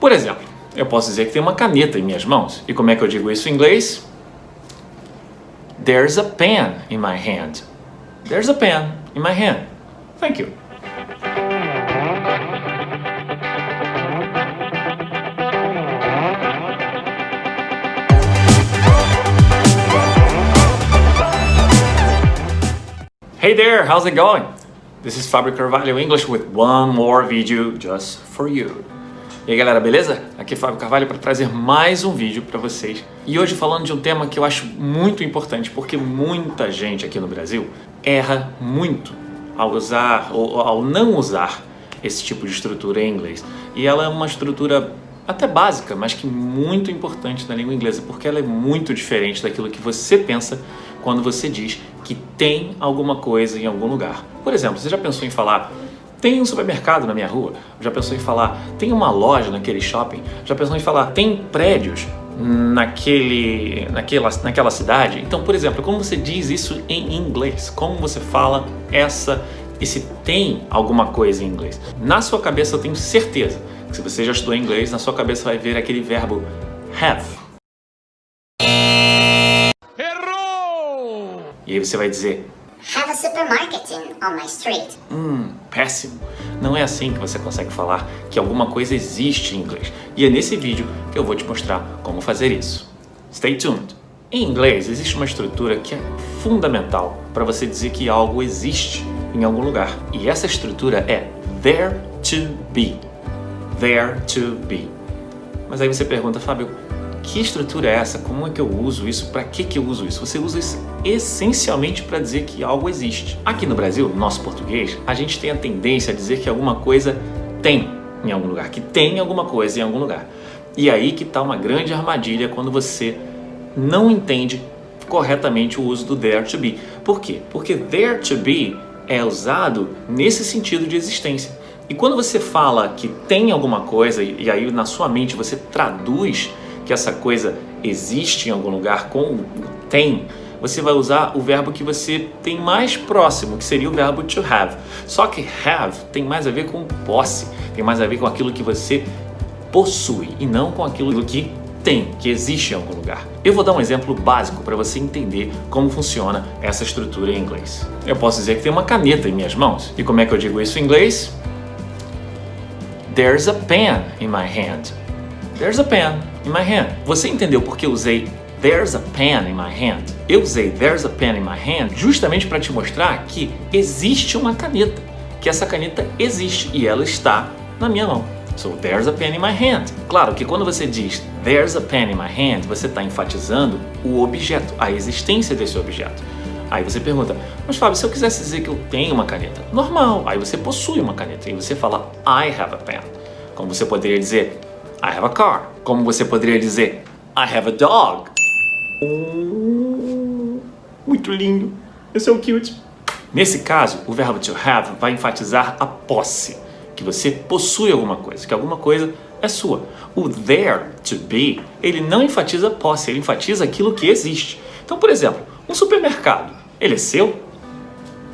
Por exemplo, eu posso dizer que tem uma caneta em minhas mãos. E como é que eu digo isso em inglês? There's a pen in my hand. There's a pen in my hand. Thank you. Hey there, how's it going? This is Fábio Carvalho English with one more video just for you. E aí galera, beleza? Aqui é Fábio Carvalho para trazer mais um vídeo para vocês. E hoje falando de um tema que eu acho muito importante, porque muita gente aqui no Brasil erra muito ao usar ou ao não usar esse tipo de estrutura em inglês. E ela é uma estrutura até básica, mas que muito importante na língua inglesa, porque ela é muito diferente daquilo que você pensa quando você diz que tem alguma coisa em algum lugar. Por exemplo, você já pensou em falar tem um supermercado na minha rua? Já pensou em falar tem uma loja naquele shopping? Já pensou em falar tem prédios naquela cidade? Então, por exemplo, como você diz isso em inglês? Como você fala esse tem alguma coisa em inglês? Na sua cabeça eu tenho certeza que se você já estudou inglês, na sua cabeça vai ver aquele verbo have. Errou! E aí você vai dizer Have a supermarket on my street. Péssimo. Não é assim que você consegue falar que alguma coisa existe em inglês. E é nesse vídeo que eu vou te mostrar como fazer isso. Stay tuned. Em inglês existe uma estrutura que é fundamental para você dizer que algo existe em algum lugar. E essa estrutura é there to be. There to be. Mas aí você pergunta, Fábio, que estrutura é essa? Como é que eu uso isso? Para que eu uso isso? Você usa isso essencialmente para dizer que algo existe. Aqui no Brasil, no nosso português, a gente tem a tendência a dizer que alguma coisa tem em algum lugar, que tem alguma coisa em algum lugar. E aí que está uma grande armadilha quando você não entende corretamente o uso do there to be. Por quê? Porque there to be é usado nesse sentido de existência. E quando você fala que tem alguma coisa, e aí na sua mente você traduz que essa coisa existe em algum lugar com o tem, você vai usar o verbo que você tem mais próximo, que seria o verbo to have. Só que have tem mais a ver com posse, tem mais a ver com aquilo que você possui e não com aquilo que tem, que existe em algum lugar. Eu vou dar um exemplo básico para você entender como funciona essa estrutura em inglês. Eu posso dizer que tem uma caneta em minhas mãos. E como é que eu digo isso em inglês? There's a pen in my hand. There's a pen in my hand. Você entendeu por que eu usei there's a pen in my hand? Eu usei there's a pen in my hand justamente para te mostrar que existe uma caneta, que essa caneta existe e ela está na minha mão. So there's a pen in my hand. Claro que quando você diz there's a pen in my hand, você está enfatizando o objeto, a existência desse objeto. Aí você pergunta, mas Fábio, se eu quisesse dizer que eu tenho uma caneta? Normal, aí você possui uma caneta e você fala I have a pen. Como você poderia dizer I have a car. Como você poderia dizer I have a dog. Muito lindo. Esse é o cute. Nesse caso, o verbo to have vai enfatizar a posse, que você possui alguma coisa, que alguma coisa é sua. O there to be, ele não enfatiza posse, ele enfatiza aquilo que existe. Então, por exemplo, um supermercado, ele é seu?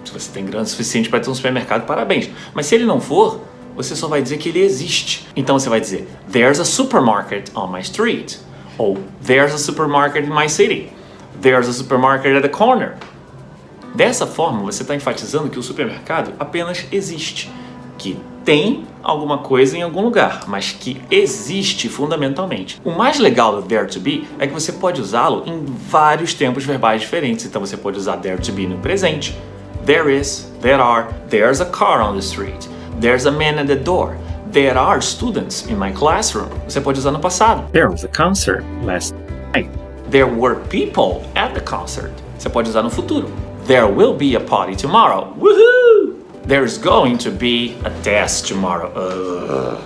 Se você tem grana suficiente para ter um supermercado, parabéns. Mas se ele não for, você só vai dizer que ele existe. Então você vai dizer, there's a supermarket on my street. Ou, there's a supermarket in my city. There's a supermarket at the corner. Dessa forma, você está enfatizando que o supermercado apenas existe. Que tem alguma coisa em algum lugar, mas que existe fundamentalmente. O mais legal do there to be é que você pode usá-lo em vários tempos verbais diferentes. Então você pode usar there to be no presente. There is, there are, there's a car on the street. There's a man at the door. There are students in my classroom. Você pode usar no passado. There was a concert last night. There were people at the concert. Você pode usar no futuro. There will be a party tomorrow. Woohoo! There's going to be a test tomorrow.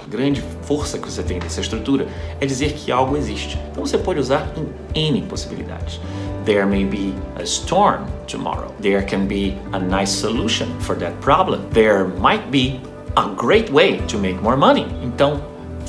Grande força que você tem nessa estrutura é dizer que algo existe. Então você pode usar em N possibilidades. There may be a storm tomorrow. There can be a nice solution for that problem. There might be a great way to make more money. Então,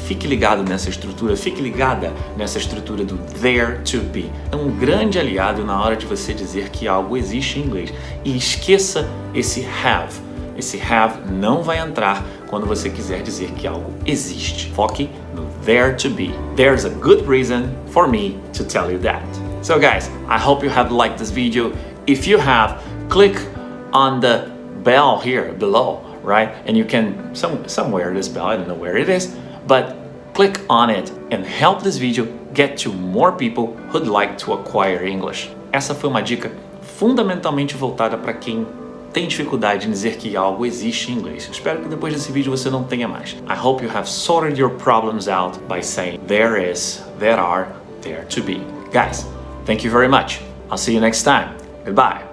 fique ligado nessa estrutura, fique ligada nessa estrutura do there to be. É um grande aliado na hora de você dizer que algo existe em inglês. E esqueça esse have. Esse have não vai entrar quando você quiser dizer que algo existe. Foque no there to be. There's a good reason for me to tell you that. So guys, I hope you have liked this video. If you have, click on the bell here below, right? And you can, somewhere this bell, I don't know where it is, but click on it and help this video get to more people who'd like to acquire English. Essa foi uma dica fundamentalmente voltada para quem tem dificuldade em dizer que algo existe em inglês. Espero que depois desse vídeo você não tenha mais. I hope you have sorted your problems out by saying there is, there are, there to be. Guys, thank you very much. I'll see you next time. Goodbye.